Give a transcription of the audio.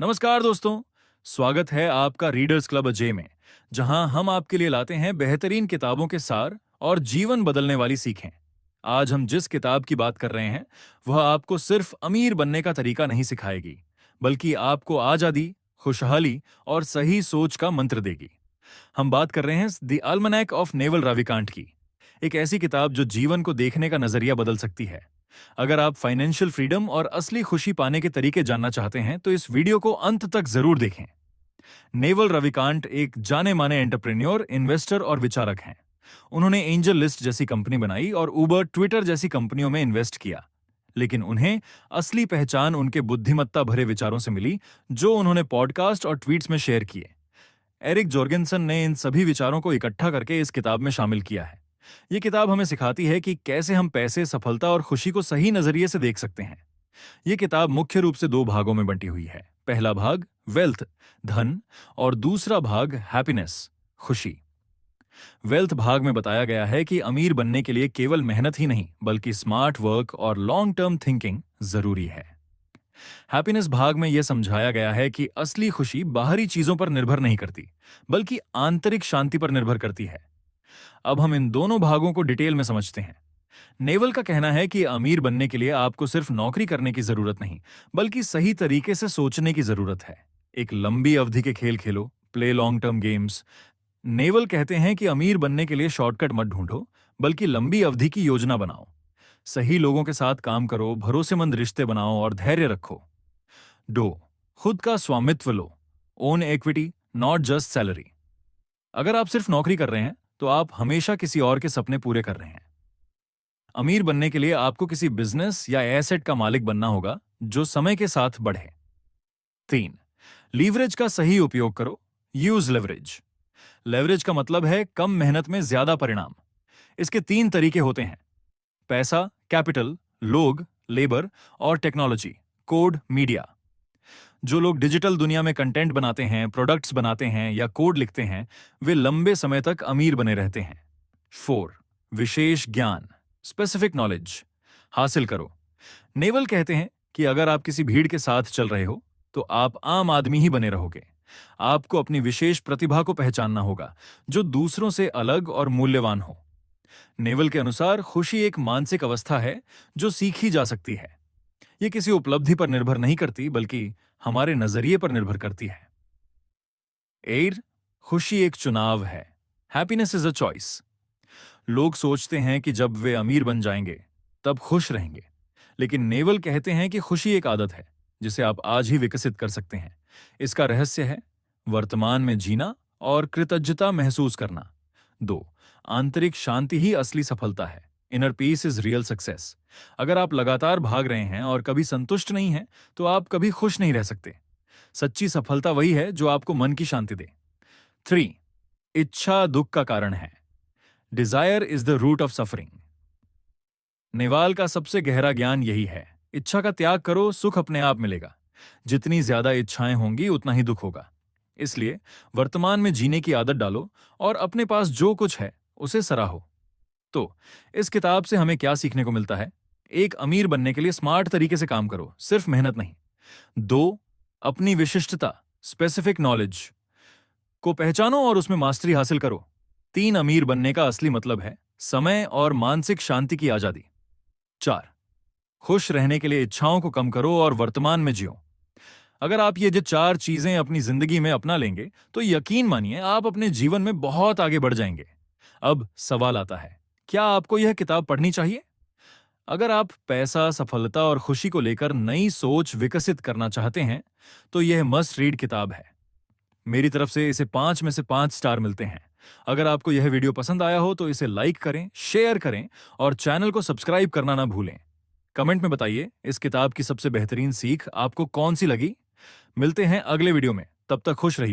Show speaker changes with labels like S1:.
S1: नमस्कार दोस्तों। स्वागत है आपका रीडर्स क्लब अजय में, जहां हम आपके लिए लाते हैं बेहतरीन किताबों के सार और जीवन बदलने वाली सीखें। आज हम जिस किताब की बात कर रहे हैं वह आपको सिर्फ अमीर बनने का तरीका नहीं सिखाएगी, बल्कि आपको आजादी, खुशहाली और सही सोच का मंत्र देगी। हम बात कर रहे हैं द अल्मनैक ऑफ नेवल रविकांत की, एक ऐसी किताब जो जीवन को देखने का नजरिया बदल सकती है। अगर आप फाइनेंशियल फ्रीडम और असली खुशी पाने के तरीके जानना चाहते हैं तो इस वीडियो को अंत तक जरूर देखें। नेवल रविकांत एक जाने माने एंटरप्रेन्योर, इन्वेस्टर और विचारक हैं। उन्होंने एंजल लिस्ट जैसी कंपनी बनाई और उबर, ट्विटर जैसी कंपनियों में इन्वेस्ट किया। लेकिन उन्हें असली पहचान उनके बुद्धिमत्ता भरे विचारों से मिली, जो उन्होंने पॉडकास्ट और ट्वीट्स में शेयर किए। एरिक जॉर्गेनसन ने इन सभी विचारों को इकट्ठा करके इस किताब में शामिल किया है। ये किताब हमें सिखाती है कि कैसे हम पैसे, सफलता और खुशी को सही नजरिए से देख सकते हैं। ये किताब मुख्य रूप से दो भागों में बंटी हुई है। पहला भाग वेल्थ, धन, और दूसरा भाग हैप्पीनेस, खुशी। वेल्थ भाग में बताया गया है कि अमीर बनने के लिए केवल मेहनत ही नहीं, बल्कि स्मार्ट वर्क और लॉन्ग टर्म थिंकिंग जरूरी है। हैप्पीनेस भाग में यह समझाया गया है कि असली खुशी बाहरी चीजों पर निर्भर नहीं करती, बल्कि आंतरिक शांति पर निर्भर करती है। अब हम इन दोनों भागों को डिटेल में समझते हैं। नेवल का कहना है कि अमीर बनने के लिए आपको सिर्फ नौकरी करने की जरूरत नहीं, बल्कि सही तरीके से सोचने की जरूरत है। एक लंबी अवधि के खेल खेलो, play long term games. Naval कहते हैं कि अमीर बनने के लिए शॉर्टकट मत ढूंढो, बल्कि लंबी अवधि की योजना बनाओ। सही लोगों के साथ काम करो, भरोसेमंद रिश्ते बनाओ और धैर्य रखो। दो, खुद का स्वामित्व लो। Own equity, not just salary. अगर आप सिर्फ नौकरी कर रहे हैं तो आप हमेशा किसी और के सपने पूरे कर रहे हैं। अमीर बनने के लिए आपको किसी बिजनेस या एसेट का मालिक बनना होगा जो समय के साथ बढ़े। 3, लीवरेज का सही उपयोग करो। Use leverage. लेवरेज का मतलब है कम मेहनत में ज्यादा परिणाम। इसके 3 तरीके होते हैं: पैसा, कैपिटल, लोग, लेबर, और टेक्नोलॉजी, कोड, मीडिया। जो लोग डिजिटल दुनिया में कंटेंट बनाते हैं, प्रोडक्ट्स बनाते हैं या कोड लिखते हैं, वे लंबे समय तक अमीर बने रहते हैं। 4, विशेष ज्ञान, स्पेसिफिक नॉलेज, हासिल करो। नेवल कहते हैं कि अगर आप किसी भीड़ के साथ चल रहे हो तो आप आम आदमी ही बने रहोगे। आपको अपनी विशेष प्रतिभा को पहचानना होगा, जो दूसरों से अलग और मूल्यवान हो। नेवल के अनुसार खुशी एक मानसिक अवस्था है जो सीखी जा सकती है। यह किसी उपलब्धि पर निर्भर नहीं करती, बल्कि हमारे नजरिए पर निर्भर करती है। 8, खुशी एक चुनाव है। Happiness is a choice. लोग सोचते हैं कि जब वे अमीर बन जाएंगे तब खुश रहेंगे, लेकिन नेवल कहते हैं कि खुशी एक आदत है जिसे आप आज ही विकसित कर सकते हैं। इसका रहस्य है वर्तमान में जीना और कृतज्ञता महसूस करना। 2, आंतरिक शांति ही असली सफलता है। Inner peace is real success. अगर आप लगातार भाग रहे हैं और कभी संतुष्ट नहीं हैं, तो आप कभी खुश नहीं रह सकते। सच्ची सफलता वही है जो आपको मन की शांति दे। 3, इच्छा दुख का कारण है। Desire is the root of suffering. Naval का सबसे गहरा ज्ञान यही है। इच्छा का त्याग करो, सुख अपने आप मिलेगा। जितनी ज्यादा इच्छाएं होंगी उतना ही दुख होगा। इसलिए वर्तमान में जीने की आदत डालो और अपने पास जो कुछ है उसे सराहो। तो इस किताब से हमें क्या सीखने को मिलता है? एक, अमीर बनने के लिए स्मार्ट तरीके से काम करो, सिर्फ मेहनत नहीं। 2, अपनी विशिष्टता, स्पेसिफिक नॉलेज को पहचानो और उसमें मास्टरी हासिल करो। 3, अमीर बनने का असली मतलब है समय और मानसिक शांति की आजादी। 4, खुश रहने के लिए इच्छाओं को कम करो और वर्तमान में जियो। अगर आप ये जो 4 चीजें अपनी जिंदगी में अपना लेंगे तो यकीन मानिए आप अपने जीवन में बहुत आगे बढ़ जाएंगे। अब सवाल आता है, क्या आपको यह किताब पढ़नी चाहिए? अगर आप पैसा, सफलता और खुशी को लेकर नई सोच विकसित करना चाहते हैं तो यह मस्ट रीड किताब है। मेरी तरफ से इसे 5 में से 5 स्टार मिलते हैं। अगर आपको यह वीडियो पसंद आया हो तो इसे लाइक करें, शेयर करें और चैनल को सब्सक्राइब करना ना भूलें। कमेंट में बताइए इस किताब की सबसे बेहतरीन सीख आपको कौन सी लगी। मिलते हैं अगले वीडियो में, तब तक खुश रहिए।